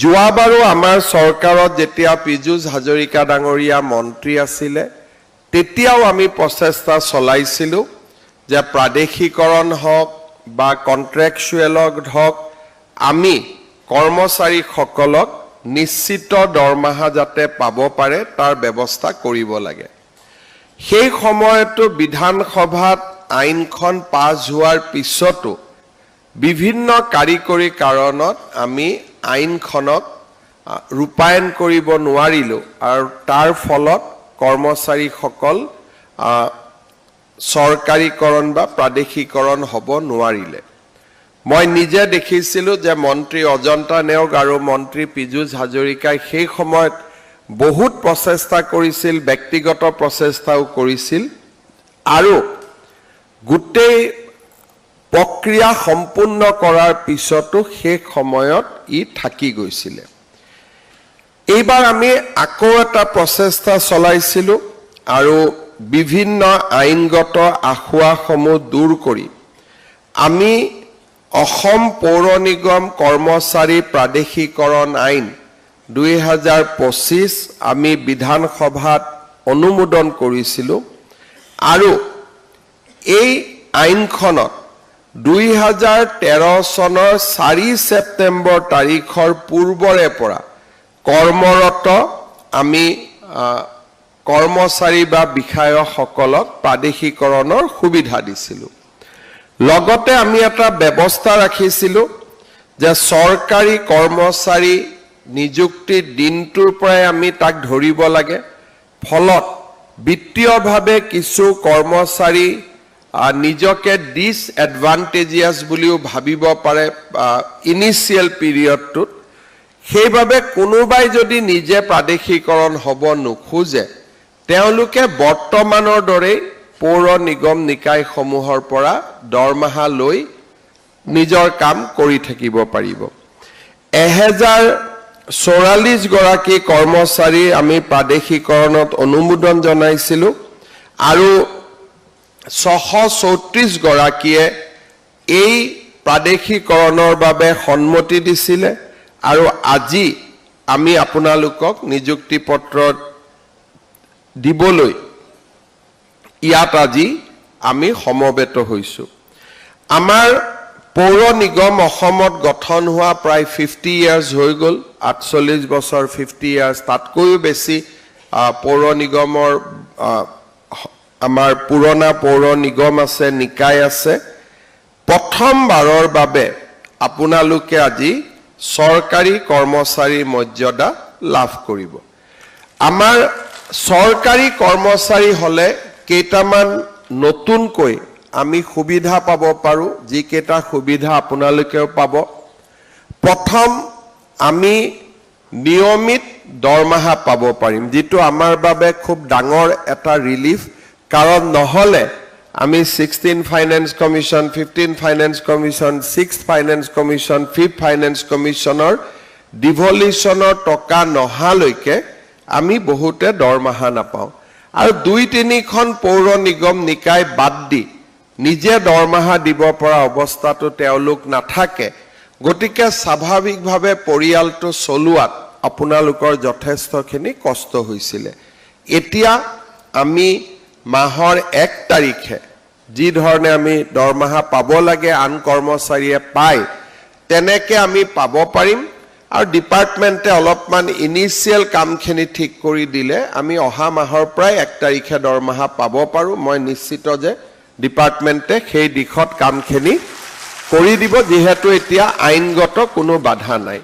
যোৱাবাৰো আমাৰ চৰকাৰত যেতিয়া পীযুষ হাজৰিকা ডাঙৰীয়া মন্ত্ৰী আছিলে তেতিয়াও আমি প্ৰচেষ্টা চলাইছিলোঁ যে প্ৰাদেশিকৰণ হওক বা কন্ট্ৰেকচুৱেলক হওক আমি কৰ্মচাৰীসকলক নিশ্চিত দৰমহা যাতে পাব পাৰে তাৰ ব্যৱস্থা কৰিব লাগে। সেই সময়তো বিধানসভাত আইনখন পাছ হোৱাৰ পিছতো বিভিন্ন কাৰিকৰী কাৰণত আমি আইনখনক ৰূপায়ণ কৰিব নোৱাৰিলোঁ আৰু তাৰ ফলত কৰ্মচাৰীসকল চৰকাৰীকৰণ বা প্ৰাদেশিকৰণ হ'ব নোৱাৰিলে। মই নিজে দেখিছিলোঁ যে মন্ত্ৰী অজন্তা নেওগ আৰু মন্ত্ৰী পীযুষ হাজৰিকাই সেই সময়ত বহুত প্ৰচেষ্টা কৰিছিল, ব্যক্তিগত প্ৰচেষ্টাও কৰিছিল আৰু গোটেই প্ৰক্ৰিয়া সম্পূৰ্ণ কৰাৰ পিছতো শেষ সময়ত ই থাকি গৈছিলে। এইবাৰ আমি আকৌ এটা প্ৰচেষ্টা চলাইছিলোঁ আৰু বিভিন্ন আইনগত আসোঁৱাহসমূহ দূৰ কৰি আমি অসম পৌৰ নিগম কৰ্মচাৰী প্ৰাদেশিকৰণ আইন 2025 আমি বিধানসভাত অনুমোদন কৰিছিলোঁ আৰু এই আইনখনত 2013 চনৰ 4 ছেপ্টেম্বৰ তাৰিখৰ পূৰ্বৰে পৰা কৰ্মৰত আমি কৰ্মচাৰী বা বিষয়াসকলক প্ৰাদেশিকৰণৰ সুবিধা দিছিলোঁ। লগতে আমি এটা ব্যৱস্থা ৰাখিছিলোঁ যে চৰকাৰী কৰ্মচাৰী নিযুক্তিৰ দিনটোৰ পৰাই আমি তাক ধৰিব লাগে। ফলত বিত্তীয়ভাৱে কিছু কৰ্মচাৰী নিজকে ডিসএডভান্টেজিয়াছ বুলিও ভাবিব পাৰে ইনিচিয়েল পিৰিয়ডটোত। সেইবাবে কোনোবাই যদি নিজে প্ৰাদেশিকৰণ হ'ব নোখোজে তেওঁলোকে বৰ্তমানৰ দৰেই পৌৰ নিগম নিকায়সমূহৰ পৰা দৰমহা লৈ নিজৰ কাম কৰি থাকিব পাৰিব। 1044 গৰাকী কৰ্মচাৰী আমি প্ৰাদেশিকৰণত অনুমোদন জনাইছিলোঁ আৰু 634 গৰাকীয়ে এই প্ৰাদেশিকৰণৰ বাবে সন্মতি দিছিলে আৰু আজি আমি আপোনালোকক নিযুক্তি পত্ৰ দিবলৈ ইয়াত আজি আমি সমবেত হৈছোঁ। আমাৰ পৌৰ নিগম অসমত গঠন হোৱা প্ৰায় 50 ইয়াৰ্ছ হৈ গ'ল, 48 বছৰ 50 ইয়াৰ্ছ, তাতকৈও বেছি পৌৰ নিগমৰ আমাৰ পুৰণা পৌৰ নিগম আছে, নিকায় আছে। প্ৰথমবাৰৰ বাবে আপোনালোকে আজি চৰকাৰী কৰ্মচাৰী মৰ্যাদা লাভ কৰিব। আমাৰ চৰকাৰী কৰ্মচাৰী হ'লে কেইটামান নতুনকৈ আমি সুবিধা পাব পাৰোঁ, যিকেইটা সুবিধা আপোনালোকেও পাব। প্ৰথম, আমি নিয়মিত দৰমহা পাব পাৰিম, যিটো আমাৰ বাবে খুব ডাঙৰ এটা ৰিলিফ। কাৰণ নহ'লে আমি 16 finance commission, 15 finance commission, 6 finance commission, 5 finance কমিশ্যনৰ ডিভলিউশ্যনৰ টকা নহালৈকে আমি বহুতে দৰমহা নাপাওঁ। আৰু 2-3খন পৌৰ নিগম নিকায় বাদ দি নিজে দৰমহা দিব পৰা অৱস্থাটো তেওঁলোক নাথাকে। গতিকে স্বাভাৱিকভাৱে পৰিয়ালটো চলোৱাত আপোনালোকৰ যথেষ্টখিনি কষ্ট হৈছিলে। এতিয়া আমি মাহৰ 1 তাৰিখে যি ধৰণে আমি দৰমহা পাব লাগে আন কৰ্মচাৰীয়ে পায় তেনেকে আমি পাব পাৰিম। আৰু ডিপাৰ্টমেণ্টে অলপমান ইনিচিয়েল কামখিনি ঠিক কৰি দিলে আমি অহা মাহৰ পৰাই 1 তাৰিখে দৰমহা পাব পাৰোঁ। মই নিশ্চিত যে ডিপাৰ্টমেণ্টে সেই দিশত কামখিনি কৰি দিব, যিহেতু এতিয়া আইনগত কোনো বাধা নাই।